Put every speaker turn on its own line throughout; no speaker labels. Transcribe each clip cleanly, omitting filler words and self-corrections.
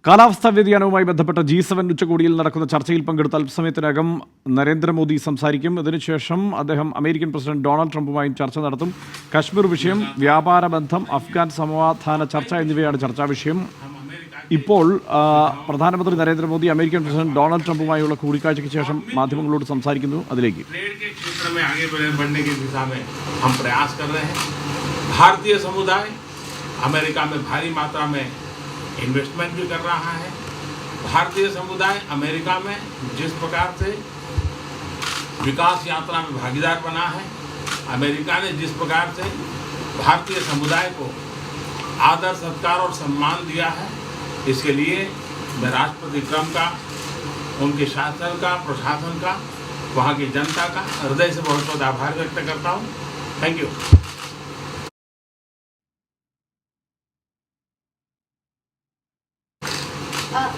കാലാവസ്ഥാ വ്യതിയാനവുമായി ബന്ധപ്പെട്ട G7 ഉച്ചകോടിയിൽ നടക്കുന്ന ചർച്ചയിൽ പങ്കെടുത്ത അല്പസമയത്തിനകം നരേന്ദ്രമോദി സംസാരിക്കും. ഇതിനുശേഷം അദ്ദേഹം അമേരിക്കൻ പ്രസിഡന്റ് ഡൊണാൾഡ് ട്രംപുമായും ചർച്ച നടത്തും. കശ്മീർ വിഷയം, വ്യാപാര ബന്ധം, അഫ്ഗാൻ സമാധാന ചർച്ച എന്നിവയാണ് ചർച്ചാ വിഷയം. ഇപ്പോൾ പ്രധാനമന്ത്രി നരേന്ദ്രമോദി അമേരിക്കൻ പ്രസിഡന്റ് ഡൊണാൾഡ് ട്രംപുമായുള്ള കൂടിക്കാഴ്ചയ്ക്ക് ശേഷം മാധ്യമങ്ങളോട് സംസാരിക്കുന്നു. അതിലേക്ക്
भारतीय समुदाय अमेरिका में भारी मात्रा में इन्वेस्टमेंट भी कर रहा है। भारतीय समुदाय अमेरिका में जिस प्रकार से विकास यात्रा में भागीदार बना है, अमेरिका ने जिस प्रकार से भारतीय समुदाय को आदर सत्कार और सम्मान दिया है, इसके लिए मैं राष्ट्रपति ट्रंप का, उनके शासन का, प्रशासन का, वहाँ की जनता का हृदय से बहुत बहुत आभार व्यक्त करता हूँ। Thank you.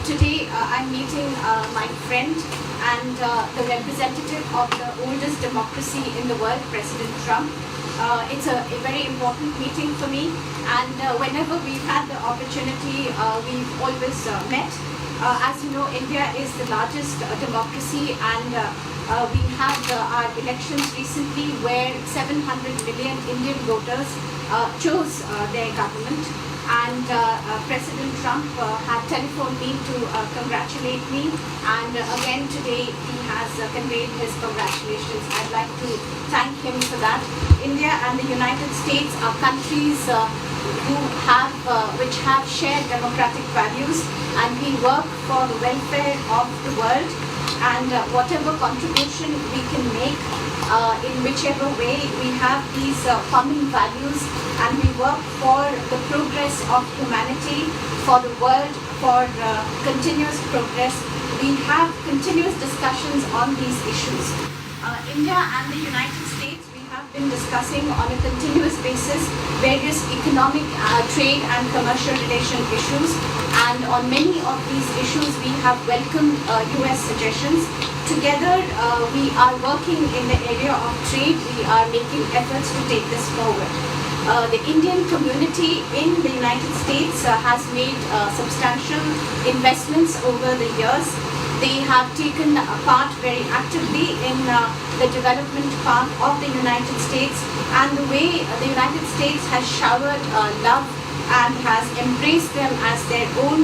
Today I'm meeting my friend and the representative of the oldest democracy in the world, President Trump. It's a very important meeting for me, and whenever we've had the opportunity, we've always met. As you know, India is the largest democracy, and we had our elections recently where 700 million Indian voters chose their government. And President Trump had telephoned me to congratulate me, and again today he has conveyed his congratulations. I'd like to thank him for that. India and the United States are countries which have shared democratic values, and we work for the welfare of the world, and whatever contribution we can make in whichever way, we have these common values, and we work for the progress of humanity, for the world, for continuous progress. We have continuous discussions on these issues. India and the United States, we have been discussing on a continuous basis various economic, trade and commercial relation issues, and on many of these issues we have welcomed US suggestions. Together we are working in the area of trade. We are making efforts to take this forward. The Indian community in the United States has made substantial investments over the years. They have taken part very actively in the development part of the United States, and the way the United States has showered love and has embraced them as their own.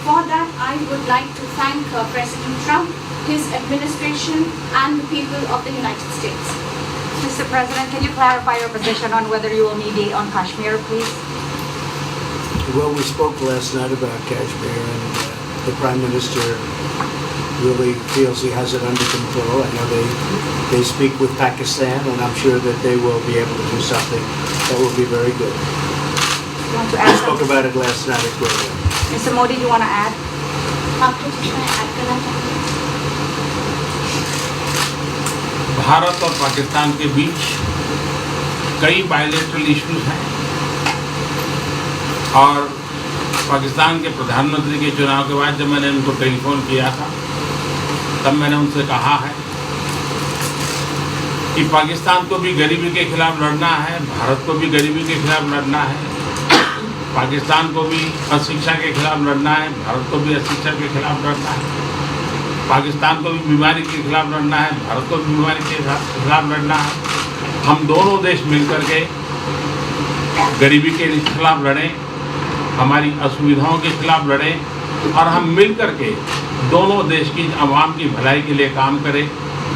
For that, I would like to thank President Trump, his administration, and the people of the United States.
Mr. President, can you clarify your position on whether you will mediate on Kashmir, please?
Well, we spoke last night about Kashmir, and the Prime Minister really feels he has it under control. I know they speak with Pakistan, and I'm sure that they will be able to do something that will be very good.
You want to add?
We spoke about it last night as well.
Mr. Modi, do you want to add?
Bharat और पाकिस्तान के बीच कई bilateral issues हैं, और पाकिस्तान के प्रधानमंत्री के चुनाव के बाद जब मैंने उनको टेलीफोन किया था, तब मैंने उनसे कहा है कि पाकिस्तान को भी गरीबी के खिलाफ लड़ना है, भारत को भी गरीबी के खिलाफ लड़ना है, पाकिस्तान को भी अशिक्षा के खिलाफ लड़ना है, भारत को भी अशिक्षा के खिलाफ लड़ना है, पाकिस्तान को भी बीमारी के खिलाफ लड़ना है, भारत को भी बीमारी के खिलाफ लड़ना है। हम दोनों देश मिलकर के गरीबी के खिलाफ लड़ें, हमारी असुविधाओं के खिलाफ लड़ें, और हम मिलकर के दोनों देश की आवाम की भलाई के लिए काम करें।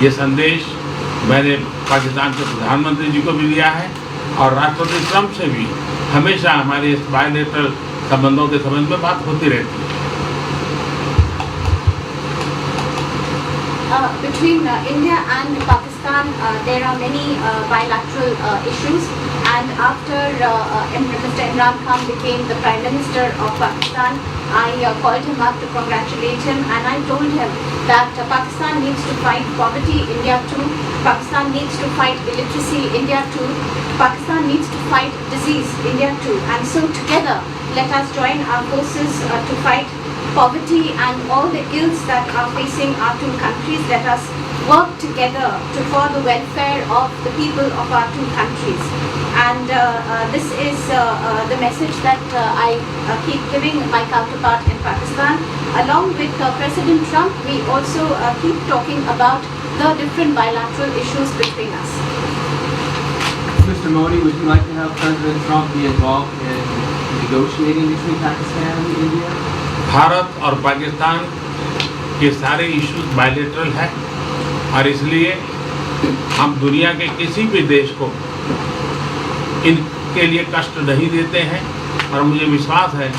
ये संदेश मैंने पाकिस्तान के प्रधानमंत्री जी को भी दिया है, और राष्ट्रपति ट्रंप से भी हमेशा हमारे इस बायलैटरल संबंधों के संबंध में बात होती रहती है।
Between India and Pakistan, there are many bilateral issues, and after Mr. Imran Khan became the Prime Minister of Pakistan, I called him up to congratulate him, and I told him that Pakistan needs to fight poverty, India too. Pakistan needs to fight illiteracy, India too. Pakistan needs to fight disease, India too. And so together, let us join our forces to fight poverty and all the ills that are facing our two countries. Let us work together for the welfare of the people of our two countries. And this is the message that I keep giving my counterpart in Pakistan. Along with President Trump, we also keep talking about the different bilateral issues between us.
Mr. Modi, would you like to have President Trump be involved in negotiating between Pakistan and India?
Bharat और पाकिस्तान के सारे issues bilateral हैं और इसलिए हम दुनिया के किसी भी देश को इनके लिए कष्ट नहीं देते हैं और मुझे विश्वास है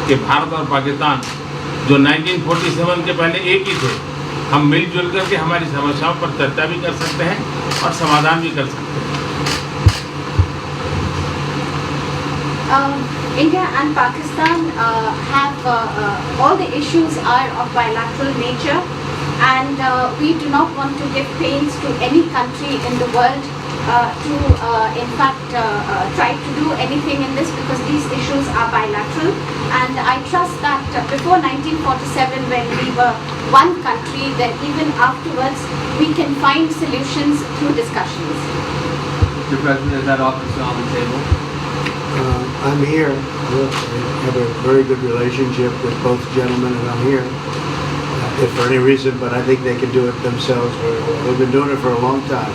कि भारत और पाकिस्तान जो 1947 के पहले एक ही थे, हम मिलजुल करके हमारी समस्याओं पर चर्चा भी कर सकते हैं और समाधान भी कर सकते हैं।
India and Pakistan have all the issues are of bilateral nature, and we do not want to give pains to any country in the world to in fact try to do anything in this, because these issues are bilateral. And I trust that before 1947, when we were one country, that even afterwards we can find solutions through discussions.
Mr. President, is that offer still on the table?
I'm here. I have a very good relationship with both gentlemen, and I'm here. If for any reason, but I think they can do it themselves very well. They've been doing it for a long time.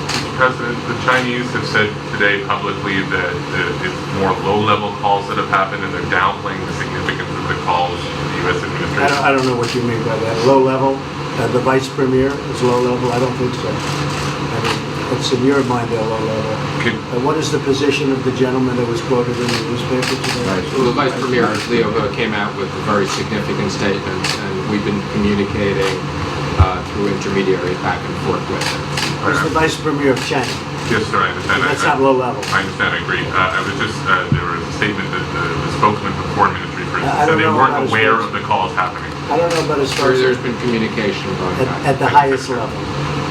Mr. President, the Chinese have said today publicly that it's more low-level calls that have happened, and they're downplaying the significance of the calls to the U.S. administration.
I don't know what you mean by that. Low level? The vice premier is low level? I don't think so. I mean, it's in your mind they're low level. What is the position of the gentleman that was quoted in the newspaper today?
Right. Well, the Vice Premier, Leo He, came out with a very significant statement, and we've been communicating through intermediaries back and forth with him.
He's the vice premier of China.
Yes, sir, I understand.
That's not low level.
I understand, I agree. I was just, there was a statement that the spokesman for the Foreign Ministry, for instance,
I don't
said they
know
weren't
about his
aware
spokesman.
of the calls happening.
I don't know about as far as
There's been communication going back.
at the highest level.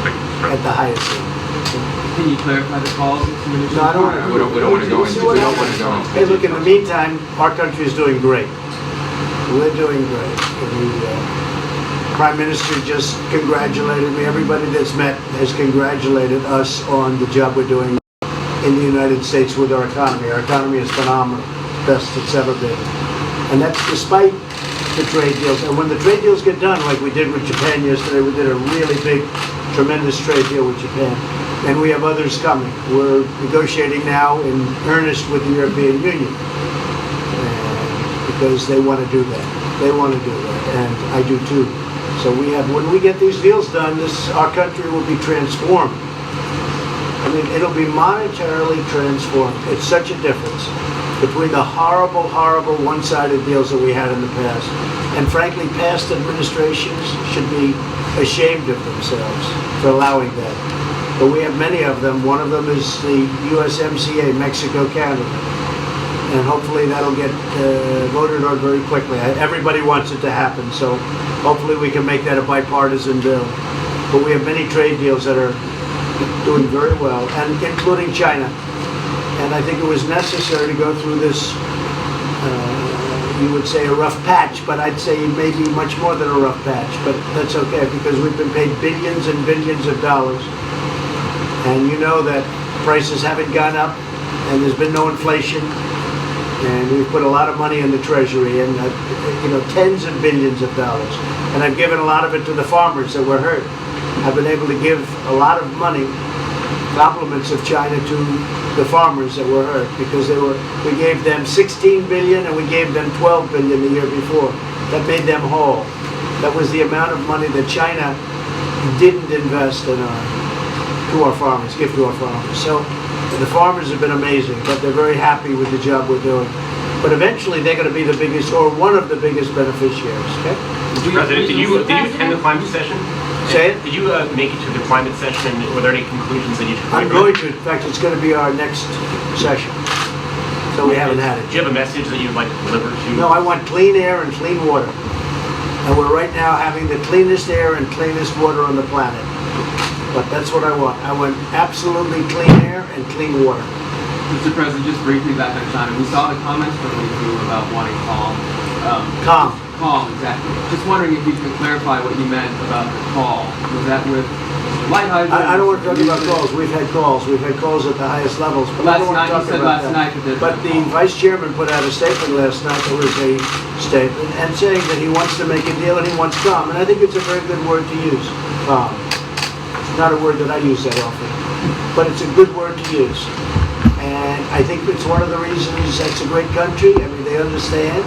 Thank you, Mr.
At the
President.
highest level.
Can you clarify the calls, Mr. Minister?
No, I don't want to.
We don't want to go into. We don't want to go into.
Hey, look, in the meantime, our country is doing great. We're doing great. The Prime Minister just congratulated me. Everybody that's met has congratulated us on the job we're doing in the United States with our economy. Our economy is phenomenal, best it's ever been. And that's despite the trade deals. And when the trade deals get done, like we did with Japan yesterday, we did a really big, tremendous trade deal with Japan. And we have others coming. We're negotiating now in earnest with the European Union. Because they want to do that. They want to do that, and I do too. So when we get these deals done, our country will be transformed. I mean, it'll be monetarily transformed. It's such a difference between the horrible, horrible one-sided deals that we had in the past. And frankly, past administrations should be ashamed of themselves for allowing that. But we have many of them. One of them is the USMCA, Mexico-Canada. And hopefully that'll get voted on very quickly. Everybody wants it to happen, so hopefully we can make that a bipartisan bill. But we have many trade deals that are doing very well, and including China. And I think it was necessary to go through this, you would say a rough patch, but I'd say maybe much more than a rough patch. But that's okay, because we've been paid billions and billions of dollars. And you know that prices haven't gone up, and there's been no inflation. And we've put a lot of money in the Treasury, and tens of billions of dollars. And I've given a lot of it to the farmers that were hurt. I've been able to give a lot of money, compliments of China, to the farmers that were hurt, because we gave them 16 billion and we gave them 12 billion the year before. That made them whole. That was the amount of money that China didn't invest in to our farmers, give to our farmers. So the farmers have been amazing, but they're very happy with the job we're doing. But eventually they're going to be the biggest, or one of the biggest beneficiaries. Okay?
Mr. President, did you attend the climate session?
Say it?
Did you make it to the climate session, and were there any conclusions that you took?
I'm going to. In fact, it's going to be our next session. So we haven't had it.
Do you have a message that you'd like to deliver to?
No, I want clean air and clean water. And we're right now having the cleanest air and cleanest water on the planet. But that's what I want. I want absolutely clean air and clean water.
Mr. President, just briefly back on China. We saw the comments from you about wanting calm. call exactly. Just wondering if you can clarify what you meant about the call. Was that with Lighthizer?
I don't want to talk about calls. We've had calls. We've had calls at the highest levels. But I
Last
don't want
night,
to
you
talk
said
about
last
that.
night that there's
But
no
the
call.
vice chairman put out a statement last night. There was a statement and saying that he wants to make a deal and he wants calm. And I think it's a very good word to use, calm. It's not a word that I use that often, but it's a good word to use. And I think it's one of the reasons that's a great country. I mean, they understand.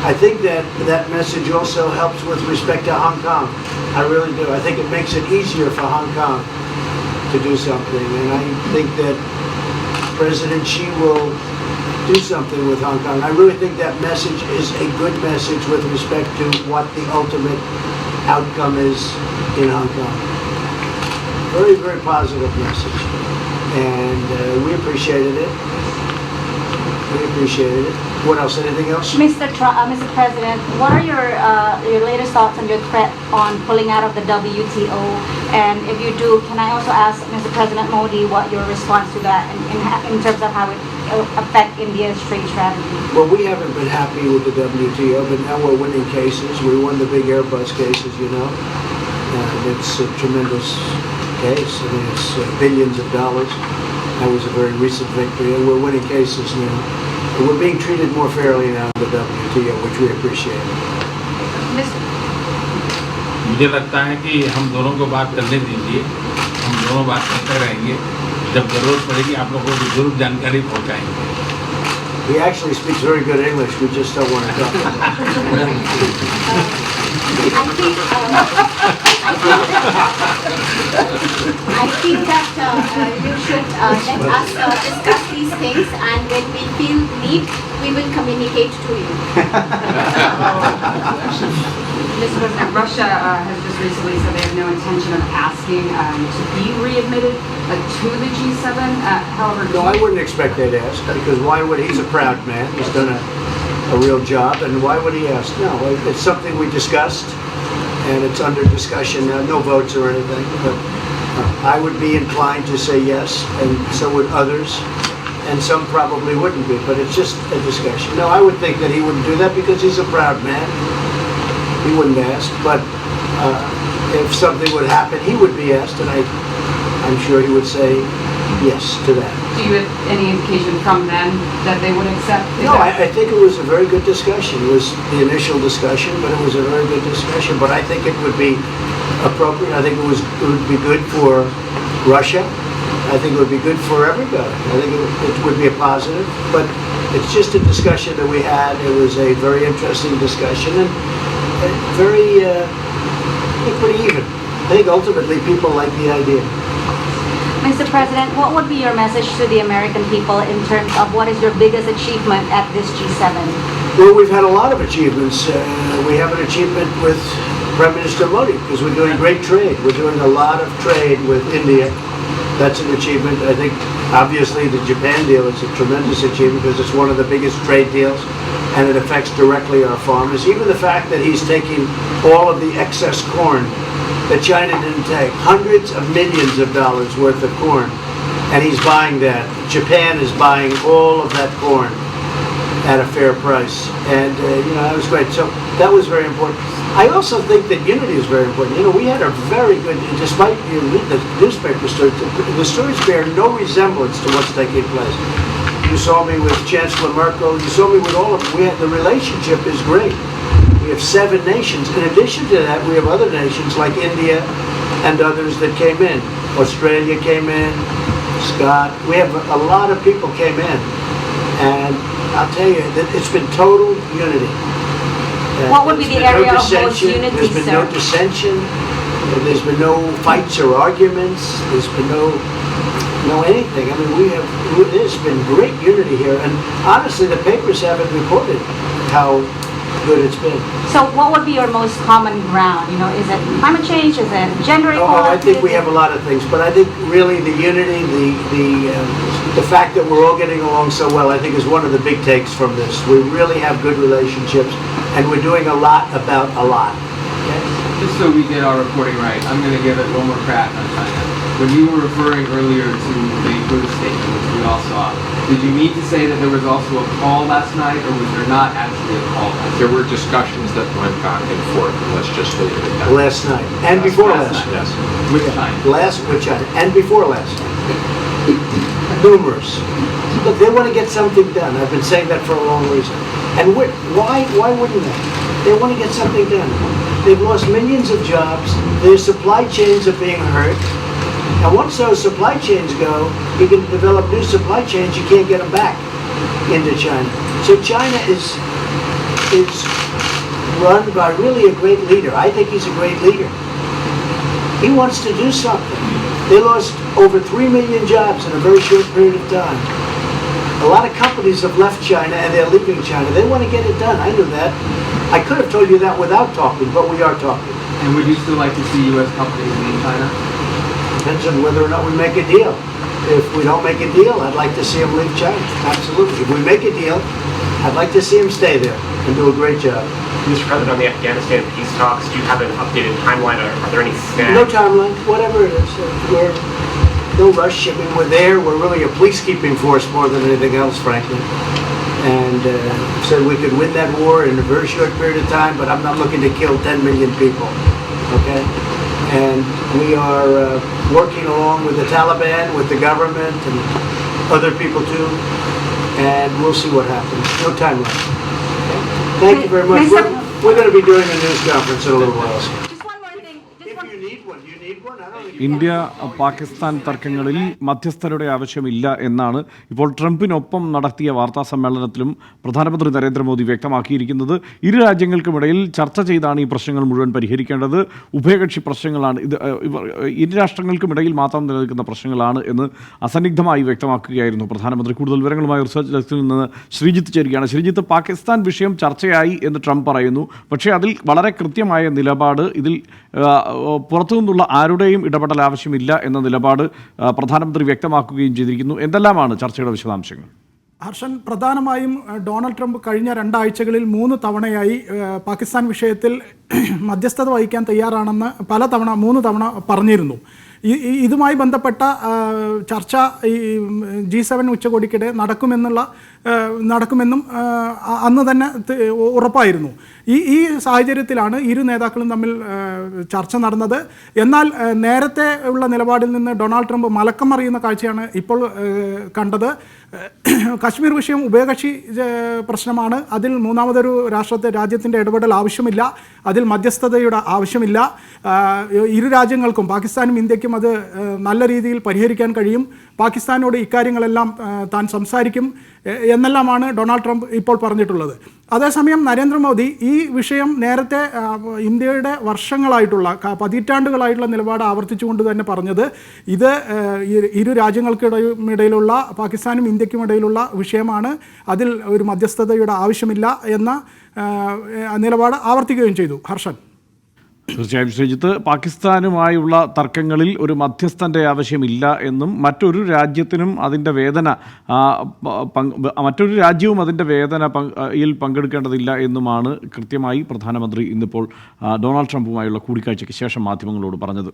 I think that that message also helps with respect to Hong Kong. I really do. I think it makes it easier for Hong Kong to do something. And I think that President Xi will do something with Hong Kong. I really think that message is a good message with respect to what the ultimate outcome is in Hong Kong. Very, very positive message. And we appreciated it. We appreciated it. What else? Anything else?
Mr. President, what are your latest thoughts on your threat on pulling out of the WTO? And if you do, can I also ask Mr. President Modi what your response to that in terms of how it will affect India's trade strategy?
Well, we haven't been happy with the WTO, but now we're winning cases. We won the big Airbus cases, you know, and it's a tremendous case. I mean, it's billions of dollars. That was a very recent victory, and we're winning cases now. And we're being treated more fairly now in the WTO, which we appreciate.
मुझे लगता है कि हम दोनों को बात करने दीजिए, हम दोनों बात करते रहेंगे, जब जरूरत पड़ेगी आप लोगों को जरूर जानकारी पहुंचाएंगे।
He actually speaks very good English, we just don't want to talk about it.
I feel that you should let us discuss these things, and when we feel need, we will communicate to you.
Mr. President, Russia has just recently said they have no intention of asking to be readmitted to the G7. However,
No, I wouldn't expect they'd ask, because why would, he's a proud man, he's done a real job, and why would he ask? No, it's something we discussed, and it's under discussion now, no votes or anything, but I would be inclined to say yes, and so would others, and some probably wouldn't be, but it's just a discussion. No, I would think that he wouldn't do that because he's a proud man. He wouldn't ask, but if something would happen, he would be asked, and I'm sure he would say yes to that.
do you have any indication from them that they would accept?
No, I think it was a very good discussion. It was the initial discussion, but it was a very good discussion. But I think it would be appropriate. I think it would be good for Russia. I think it would be good for everybody. I think it would be a positive. But it's just a discussion that we had. It was a very interesting discussion and very pretty even. I think ultimately people like the idea.
Mr. President, what would be your message to the American people in terms of what is your biggest achievement at this G7?
Well, we've had a lot of achievements. We have an achievement with Prime Minister Modi because we're doing great trade. We're doing a lot of trade with India. That's an achievement. I think obviously the Japan deal is a tremendous achievement because it's one of the biggest trade deals and it affects directly our farmers. Even the fact that he's taking all of the excess corn that China didn't take, hundreds of millions of dollars worth of corn, and he's buying that. Japan is buying all of that corn at a fair price, and that was great. So that was very important. I also think that unity is very important. We had a very good, despite you read the newspaper stories, the stories bear no resemblance to what's taking place. You saw me with Chancellor Merkel. You saw me with all of them. The relationship is great. We have 7 nations. In addition to that, we have other nations like India and others that came in. Australia came in, Scott. We have a lot of people came in. And I'll tell you that it's been total unity.
What would be the area of most unity,
There's been no dissension. There's been no fights or arguments. There's been no anything. I mean, there's been great unity here. And honestly, the papers haven't reported how good it's been.
So what would be your most common ground? Is it climate change? Is it gender equality?
I think we have a lot of things, but I think really the unity, the fact that we're all getting along so well, I think is one of the big takes from this. We really have good relationships, and we're doing a lot about a lot. Okay?
Just so we get our reporting right, I'm going to give it one more crack on China. When you were referring earlier to the through the statement, which we all saw. Did you mean to say that there was also a call last night, or was there not actually a call last night?
There were discussions that went back and forth, and let's just leave it at that.
Last night, and before last night.
Yes.
With China?
With China, and before last night. Numerous. Look, they want to get something done. I've been saying that for a long reason. And why wouldn't they? They want to get something done. They've lost millions of jobs. Their supply chains are being hurt. And once those supply chains go, you can develop new supply chains. You can't get them back into China. So China is run by really a great leader. I think he's a great leader. He wants to do something. They lost over 3 million jobs in a very short period of time. A lot of companies have left China and they're leaving China. They want to get it done. I knew that. I could have told you that without talking, but we are talking.
And would you still like to see U.S. companies leave China?
Depends on whether or not we make a deal. If we don't make a deal, I'd like to see them leave China. Absolutely. If we make a deal, I'd like to see them stay there and do a great job.
Mr. President, on the Afghanistan peace talks, do you have an updated timeline, or are there any snags?
No timeline, whatever it is. We're no rush. I mean, we're there. We're really a peacekeeping force more than anything else, frankly. And said we could win that war in a very short period of time, but I'm not looking to kill 10 million people. Okay? And we are working along with the Taliban, with the government, and other people too. And we'll see what happens. No timeline. Okay? Thank you very much. We're going to be doing a news conference in a little while.
Just one more thing.
If you need one, you need one. I don't think
India Pakistan തർക്കങ്ങളിൽ മധ്യസ്ഥരുടെ ആവശ്യമില്ല എന്നാണ് ഇപ്പോൾ ട്രംപിനൊപ്പം നടത്തിയ വാർത്താ സമ്മേളനത്തിലും പ്രധാനമന്ത്രി നരേന്ദ്രമോദി വ്യക്തമാക്കിയിരിക്കുന്നത്. ഇരു രാജ്യങ്ങൾക്കുമിടയിൽ ചർച്ച ചെയ്താണ് ഈ പ്രശ്നങ്ങൾ മുഴുവൻ പരിഹരിക്കേണ്ടത്. ഉഭയകക്ഷി പ്രശ്നങ്ങളാണ് ഇത്, ഇരു രാഷ്ട്രങ്ങൾക്കുമിടയിൽ മാത്രം നിലനിൽക്കുന്ന പ്രശ്നങ്ങളാണ് എന്ന് അസന്നിഗ്ധമായി വ്യക്തമാക്കുകയായിരുന്നു പ്രധാനമന്ത്രി. കൂടുതൽ വിവരങ്ങളുമായി റിസർച്ച് ഡെസ്കിൽ നിന്ന് ശ്രീജിത്ത് ചേരുകയാണ്. ശ്രീജിത്ത്, പാകിസ്ഥാൻ വിഷയം ചർച്ചയായി എന്ന് ട്രംപ് പറയുന്നു. പക്ഷേ അതിൽ വളരെ കൃത്യമായ നിലപാട്, ഇതിൽ പുറത്തുനിന്നുള്ള ആരുടെയും ഇടപെടൽ ആവശ്യമില്ല എന്ന നിലപാട് പ്രധാനമന്ത്രി വ്യക്തമാക്കുകയും ചെയ്തിരിക്കുന്നു. എന്തെല്ലാമാണ് ചർച്ചയുടെ വിശദാംശങ്ങൾ?
ഹർഷൻ, പ്രധാനമായും ഡൊണാൾഡ് ട്രംപ് കഴിഞ്ഞ 2 ആഴ്ചകളിൽ 3 തവണയായി പാകിസ്ഥാൻ വിഷയത്തിൽ മധ്യസ്ഥത വഹിക്കാൻ തയ്യാറാണെന്ന് 3 തവണ പറഞ്ഞിരുന്നു. ഇതുമായി ബന്ധപ്പെട്ട ചർച്ച ഈ G7 ഉച്ചകോടിക്കിടെ നടക്കുമെന്നും അന്ന് തന്നെ ഉറപ്പായിരുന്നു. ഈ സാഹചര്യത്തിലാണ് ഇരു നേതാക്കളും തമ്മിൽ ചർച്ച നടന്നത്. എന്നാൽ നേരത്തെ ഉള്ള നിലപാടിൽ നിന്ന് ഡൊണാൾഡ് ട്രംപ് മലക്കം മറിയുന്ന കാഴ്ചയാണ് ഇപ്പോൾ കണ്ടത്. കശ്മീർ വിഷയം ഉഭയകക്ഷി പ്രശ്നമാണ്. അതിൽ മൂന്നാമതൊരു രാജ്യത്തിൻ്റെ ഇടപെടൽ ആവശ്യമില്ല. അതിൽ മധ്യസ്ഥതയുടെ ആവശ്യമില്ല. ഇരു രാജ്യങ്ങൾക്കും, പാകിസ്ഥാനും ഇന്ത്യക്കും അത് നല്ല രീതിയിൽ പരിഹരിക്കാൻ കഴിയും. പാകിസ്ഥാനോട് ഇക്കാര്യങ്ങളെല്ലാം താൻ സംസാരിക്കും എന്നെല്ലാമാണ് ഡൊണാൾഡ് ട്രംപ് ഇപ്പോൾ പറഞ്ഞിട്ടുള്ളത്. അതേസമയം നരേന്ദ്രമോദി ഈ വിഷയം നേരത്തെ ഇന്ത്യയുടെ വർഷങ്ങളായിട്ടുള്ള പതിറ്റാണ്ടുകളായിട്ടുള്ള നിലപാട് ആവർത്തിച്ചുകൊണ്ട് തന്നെ പറഞ്ഞത് ഇത് ഇരു രാജ്യങ്ങൾക്കിടയിലുള്ള പാകിസ്ഥാനും ഇന്ത്യക്കുമിടയിലുള്ള വിഷയമാണ്. അതിൽ ഒരു മധ്യസ്ഥതയുടെ ആവശ്യമില്ല എന്ന നിലപാട് ആവർത്തിക്കുകയും ചെയ്തു. ഹർഷൻ,
തീർച്ചയായും ശ്രീജിത്ത്, പാകിസ്ഥാനുമായുള്ള തർക്കങ്ങളിൽ ഒരു മധ്യസ്ഥൻ്റെ ആവശ്യമില്ല എന്നും മറ്റൊരു രാജ്യത്തിനും അതിൻ്റെ വേദന മറ്റൊരു രാജ്യവും അതിൻ്റെ വേദനയിൽ പങ്കെടുക്കേണ്ടതില്ല എന്നുമാണ് കൃത്യമായി പ്രധാനമന്ത്രി ഇന്നിപ്പോൾ ഡൊണാൾഡ് ട്രംപുമായുള്ള കൂടിക്കാഴ്ചയ്ക്ക് ശേഷം മാധ്യമങ്ങളോട് പറഞ്ഞത്.